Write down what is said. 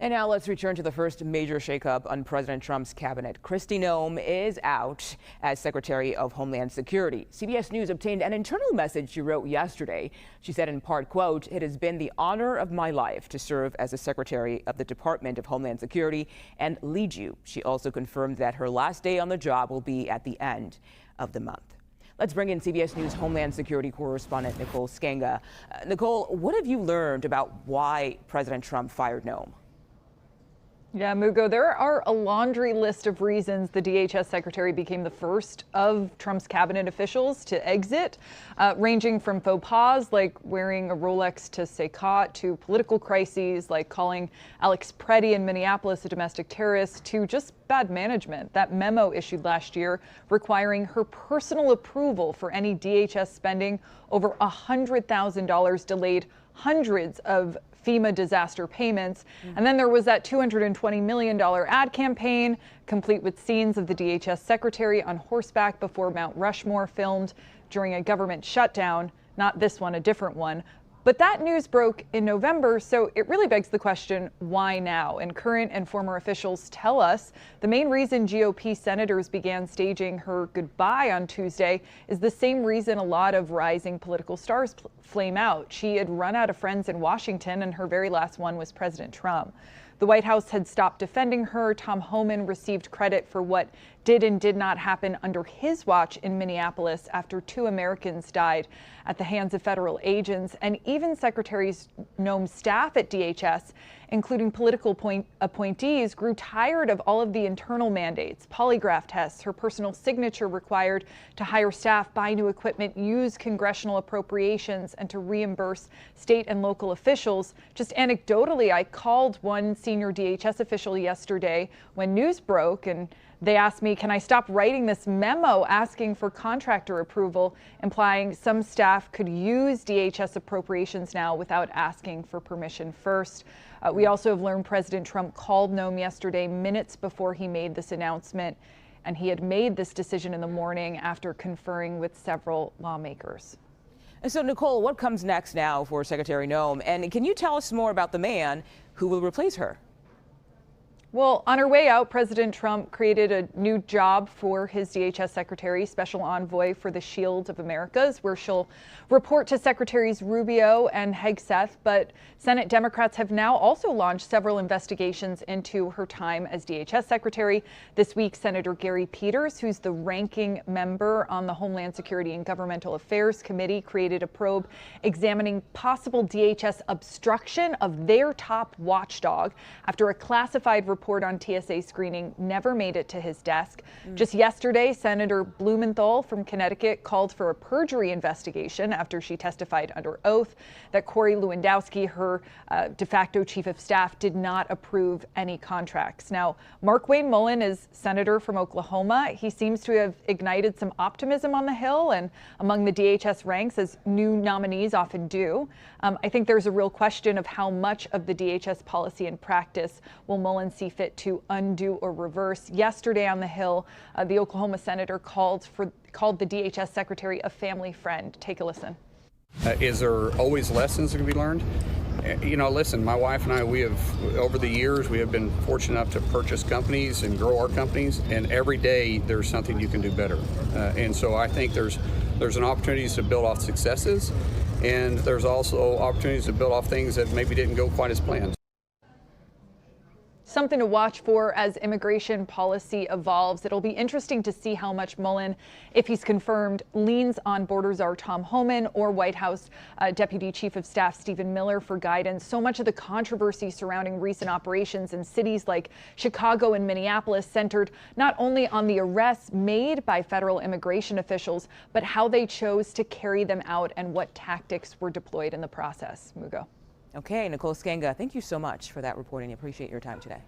And now let's return to the first major shakeup on President Trump's cabinet. Kristi Noem is out as Secretary of Homeland Security. CBS News obtained an internal message she wrote yesterday. She said in part, quote, "It has been the honor of my life to serve as a Secretary of the Department of Homeland Security and lead you." She also confirmed that her last day on the job will be at the end of the month. Let's bring in CBS News Homeland Security correspondent Nicole Sganga. Nicole, what have you learned about why President Trump fired Noem? Yeah, Mugo, there are a laundry list of reasons the DHS secretary became the first of Trump's cabinet officials to exit, ranging from faux pas like wearing a Rolex to CBS to political crises like calling Alex Preddy in Minneapolis a domestic terrorist to just bad management. That memo issued last year requiring her personal approval for any DHS spending over $100,000 delayed hundreds of FEMA disaster payments. And then there was that $220 million ad campaign, complete with scenes of the DHS secretary on horseback before Mount Rushmore filmed during a government shutdown. Not this one, a different one. But that news broke in November, so it really begs the question, why now? And current and former officials tell us the main reason GOP senators began staging her goodbye on Tuesday is the same reason a lot of rising political stars flame out. She had run out of friends in Washington, and her very last one was President Trump. The White House had stopped defending her. Tom Homan received credit for what did and did not happen under his watch in Minneapolis after 2 Americans died at the hands of federal agents. And even Secretary Noem's staff at DHS, including political appointees, grew tired of all of the internal mandates, polygraph tests, her personal signature required to hire staff, buy new equipment, use congressional appropriations, and to reimburse state and local officials. Just anecdotally, I called one senior DHS official yesterday when news broke, and they asked me, can I stop writing this memo asking for contractor approval, implying some staff could use DHS appropriations now without asking for permission first. We also have learned President Trump called Noem yesterday minutes before he made this announcement, and he had made this decision in the morning after conferring with several lawmakers. And so, Nicole, what comes next now for Secretary Noem? And can you tell us more about the man who will replace her? Well, on her way out, President Trump created a new job for his DHS secretary, special envoy for the Shield of Americas, where she'll report to Secretaries Rubio and Hegseth. But Senate Democrats have now also launched several investigations into her time as DHS secretary. This week, Senator Gary Peters, who's the ranking member on the Homeland Security and Governmental Affairs Committee, created a probe examining possible DHS obstruction of their top watchdog after a classified report on TSA screening never made it to his desk. Just yesterday, Senator Blumenthal from Connecticut called for a perjury investigation after she testified under oath that Corey Lewandowski, her de facto chief of staff, did not approve any contracts. Now, Markwayne Mullin is senator from Oklahoma. He seems to have ignited some optimism on the Hill and among the DHS ranks, as new nominees often do. I think there's a real question of how much of the DHS policy and practice will Mullin see fit to undo or reverse. Yesterday on the Hill, the Oklahoma senator called the DHS secretary a family friend. Take a listen. Is there always lessons that can be learned? You know, listen, my wife and I, we have, over the years, we have been fortunate enough to purchase companies and grow our companies, and every day there's something you can do better. And so I think there's an opportunity to build off successes, and there's also opportunities to build off things that maybe didn't go quite as planned. Something to watch for as immigration policy evolves. It'll be interesting to see how much Mullin, if he's confirmed, leans on border czar Tom Homan or White House Deputy Chief of Staff Stephen Miller for guidance. So much of the controversy surrounding recent operations in cities like Chicago and Minneapolis centered not only on the arrests made by federal immigration officials, but how they chose to carry them out and what tactics were deployed in the process. Mugo. Okay, Nicole Sganga, thank you so much for that reporting. I appreciate your time today.